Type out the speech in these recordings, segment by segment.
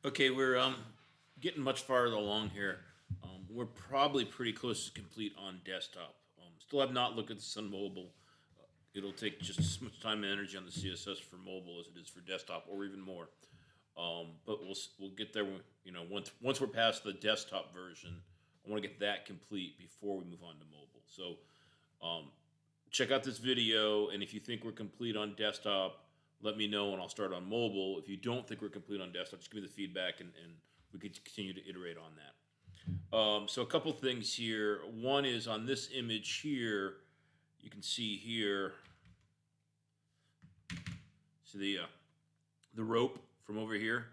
Okay, we're getting much farther along here. We're probably pretty close to complete on desktop. Still have not looked at this on mobile. It'll take just as much time and energy on the CSS for mobile as it is for desktop, or even more. But we'll get there. Once we're past the desktop version, I want to get that complete before we move on to mobile. So um, check out this video, and if you think we're complete on desktop, let me know, and I'll start on mobile. If you don't think we're complete on desktop, just give me the feedback, and we could continue to iterate on that. So a couple things here. One is on this image here. You can see here. See the rope from over here.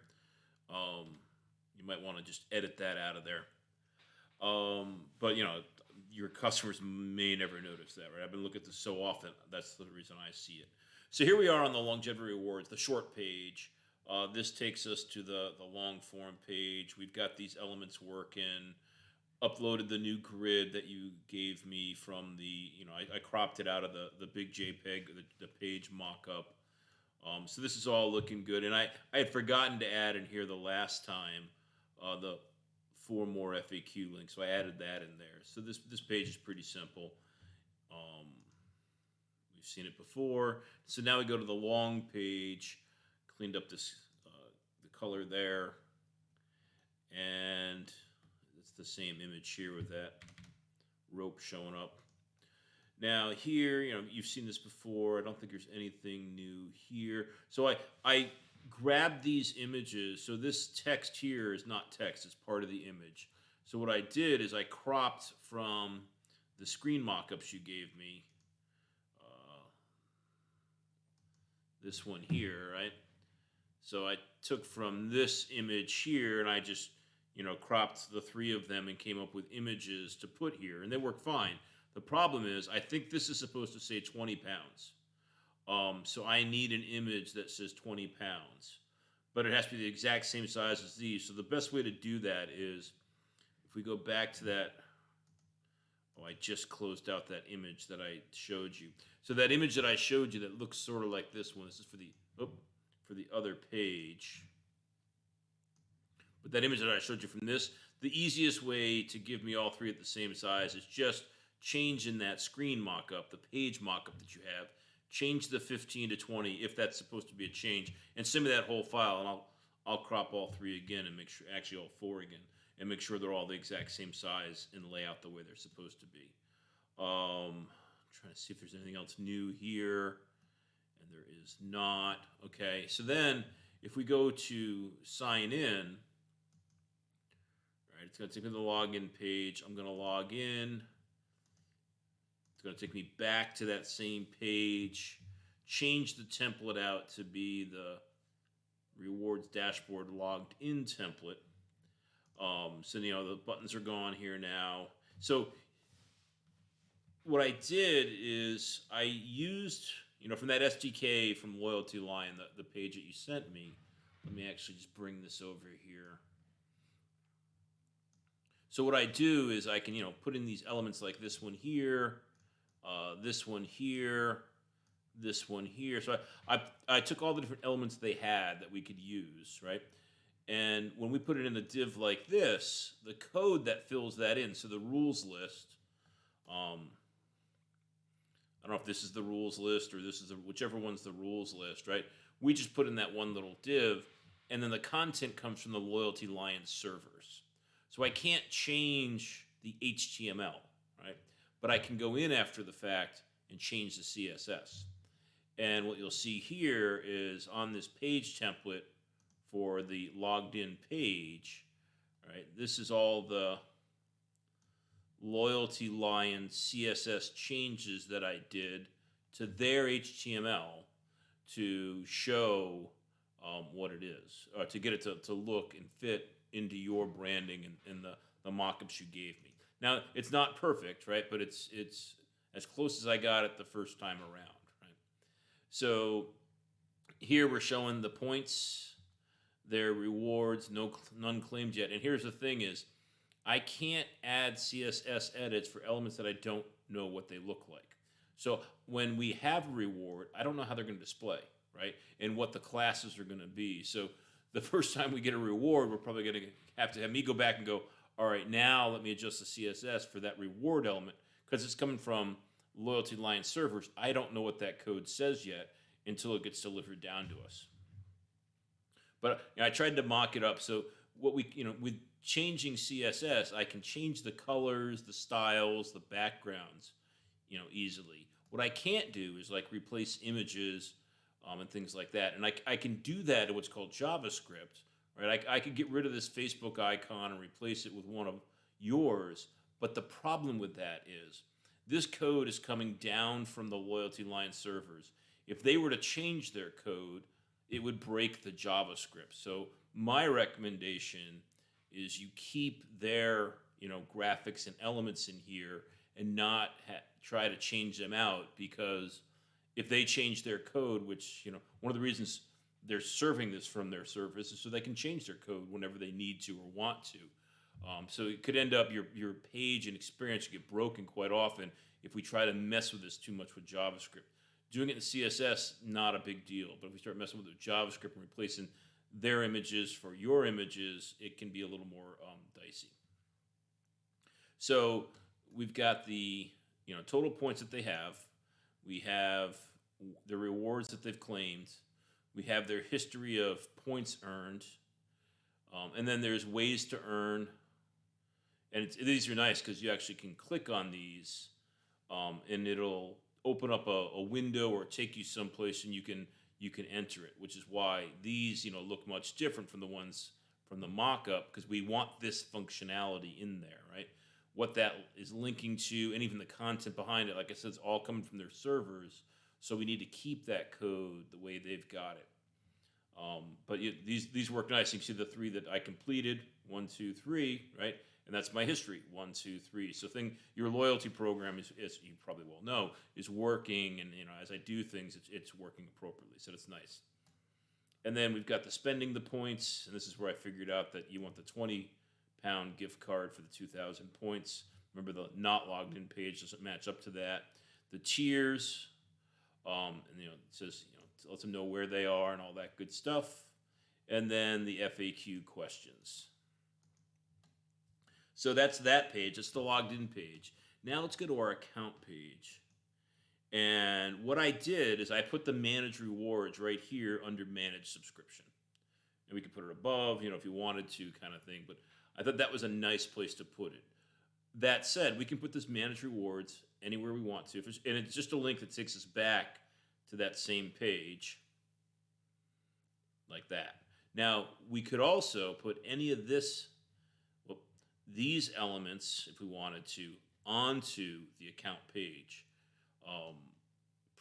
You might want to just edit that out of there. But your customers may never notice that, right? I've been looking at this so often. That's the reason I see it. So here we are on the longevity rewards, the short page. This takes us to the long form page. We've got these elements working. Uploaded the new grid that you gave me from I cropped it out of the big JPEG, the page mock-up. So this is all looking good. And I had forgotten to add in here the last time the 4 more FAQ links. So I added that in there. So this page is pretty simple. We've seen it before. So now we go to the long page, cleaned up the color there. And it's the same image here with that rope showing up. Now here, you've seen this before. I don't think there's anything new here. So I grabbed these images. So this text here is not text, it's part of the image. So what I did is I cropped from the screen mock-ups you gave me. This one here, right? So I took from this image here and I just, cropped the 3 of them and came up with images to put here, and they work fine. The problem is, I think this is supposed to say 20 pounds. So I need an image that says 20 pounds. But it has to be the exact same size as these. So the best way to do that is, if we go back to that, I just closed out that image that I showed you. So that image that I showed you that looks sort of like this one, this is for the other page. But that image that I showed you from this, the easiest way to give me all 3 at the same size is just change in that screen mock-up, the page mock-up that you have, change the 15 to 20 if that's supposed to be a change, and send me that whole file, and I'll crop all 3 again and make sure, actually all 4 again, and make sure they're all the exact same size and layout the way they're supposed to be. I'm trying to see if there's anything else new here, and there is not. Okay, so then if we go to sign in, right, it's going to take me to the login page. I'm going to log in. It's going to take me back to that same page, change the template out to be the rewards dashboard logged in template. So the buttons are gone here now. So what I did is I used, from that SDK from Loyalty Line, the page that you sent me. Let me actually just bring this over here. So what I do is I can, put in these elements like this one here, this one here, this one here. So I took all the different elements they had that we could use, right? And when we put it in a div like this, the code that fills that in, so the rules list, I don't know if this is the rules list or this is whichever one's the rules list, right? We just put in that one little div, and then the content comes from the Loyalty Lion servers. So I can't change the HTML, right? But I can go in after the fact and change the CSS. And what you'll see here is on this page template for the logged in page, right? This is all the Loyalty Lion CSS changes that I did to their HTML to show what it is, to get it to look and fit into your branding and the mock-ups you gave me. Now, it's not perfect, right? But it's as close as I got it the first time around, right? So here we're showing the points, their rewards, none claimed yet. And here's the thing is, I can't add CSS edits for elements that I don't know what they look like. So when we have a reward, I don't know how they're going to display, right? And what the classes are going to be. So the first time we get a reward, we're probably going to have to have me go back and go, all right, now let me adjust the CSS for that reward element because it's coming from Loyalty Line servers. I don't know what that code says yet until it gets delivered down to us. But I tried to mock it up. So what with changing CSS, I can change the colors, the styles, the backgrounds, easily. What I can't do is like replace images and things like that. And I can do that in what's called JavaScript, right? I could get rid of this Facebook icon and replace it with one of yours. But the problem with that is this code is coming down from the Loyalty Line servers. If they were to change their code, it would break the JavaScript. So my recommendation is you keep their graphics and elements in here and not try to change them out, because if they change their code, which one of the reasons they're serving this from their service is so they can change their code whenever they need to or want to. So it could end up your page and experience get broken quite often if we try to mess with this too much with JavaScript. Doing it in CSS, not a big deal. But if we start messing with the JavaScript and replacing their images for your images, it can be a little more dicey. So we've got the total points that they have. We have the rewards that they've claimed. We have their history of points earned. And then there's ways to earn. And these are nice because you actually can click on these and it'll open up a window or take you someplace and you can enter it, which is why these look much different from the ones from the mock-up, because we want this functionality in there, right? What that is linking to, and even the content behind it, like I said, it's all coming from their servers, so we need to keep that code the way they've got it. But these work nice. You can see the 3 that I completed, 1, 2, 3, right? And that's my history, 1, 2, 3. So your loyalty program is, as you probably well know, is working, and as I do things, it's working appropriately. So that's nice. And then we've got the spending the points, and this is where I figured out that you want the 20-pound gift card for the 2,000 points. Remember, the not logged in page doesn't match up to that. The tiers, and it says lets them know where they are and all that good stuff. And then the FAQ questions. So that's that page. That's the logged in page. Now let's go to our account page. And what I did is I put the manage rewards right here under manage subscription. And we could put it above, if you wanted to, kind of thing. But I thought that was a nice place to put it. That said, we can put this manage rewards anywhere we want to. And it's just a link that takes us back to that same page like that. Now, we could also put any of these elements, if we wanted to, onto the account page.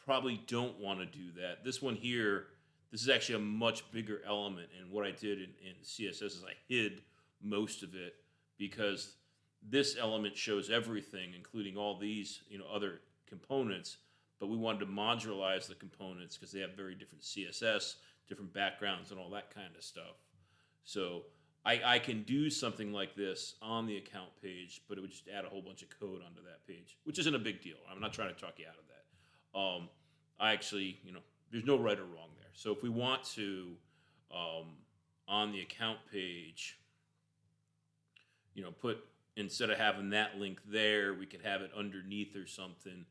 Probably don't want to do that. This one here, this is actually a much bigger element, and what I did in CSS is I hid most of it, because this element shows everything, including all these other components, but we wanted to modularize the components because they have very different CSS, different backgrounds, and all that kind of stuff. So I can do something like this on the account page, but it would just add a whole bunch of code onto that page, which isn't a big deal. I'm not trying to talk you out of that. I actually, there's no right or wrong there. So if we want to, on the account page, put, instead of having that link there, we could have it underneath or something.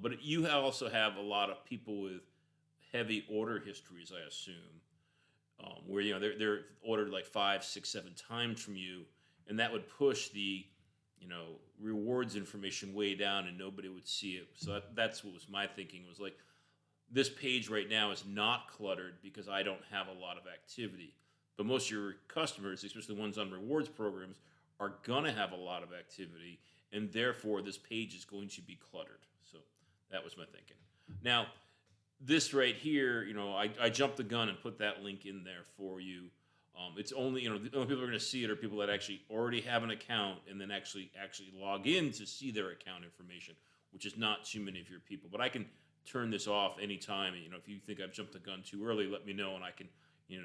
But you also have a lot of people with heavy order histories, I assume, where they're ordered like 5, 6, 7 times from you, and that would push the rewards information way down, and nobody would see it. So that's what was my thinking, was like, this page right now is not cluttered because I don't have a lot of activity. But most of your customers, especially the ones on rewards programs, are gonna have a lot of activity, and therefore this page is going to be cluttered. So that was my thinking. Now, this right here, I jumped the gun and put that link in there for you. It's only, the only people who are going to see it are people that actually already have an account and then actually log in to see their account information, which is not too many of your people. But I can turn this off anytime. If you think I've jumped the gun too early, let me know, and I can,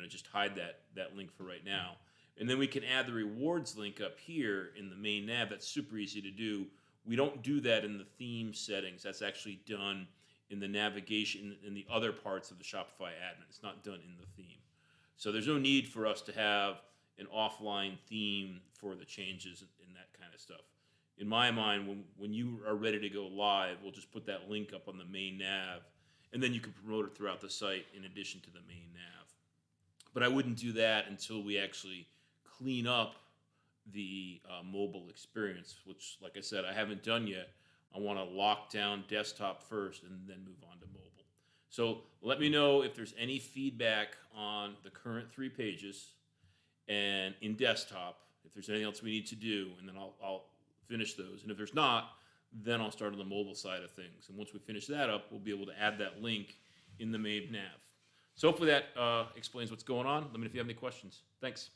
just hide that link for right now. And then we can add the rewards link up here in the main nav. That's super easy to do. We don't do that in the theme settings. That's actually done in the navigation in the other parts of the Shopify admin. It's not done in the theme. So there's no need for us to have an offline theme for the changes and that kind of stuff. In my mind, when you are ready to go live, we'll just put that link up on the main nav, and then you can promote it throughout the site in addition to the main nav. But I wouldn't do that until we actually clean up the mobile experience, which, like I said, I haven't done yet. I want to lock down desktop first and then move on to mobile. So let me know if there's any feedback on the current 3 pages and in desktop, if there's anything else we need to do, and then I'll finish those. And if there's not, then I'll start on the mobile side of things. And once we finish that up, we'll be able to add that link in the main nav. So hopefully that explains what's going on. Let me know if you have any questions. Thanks.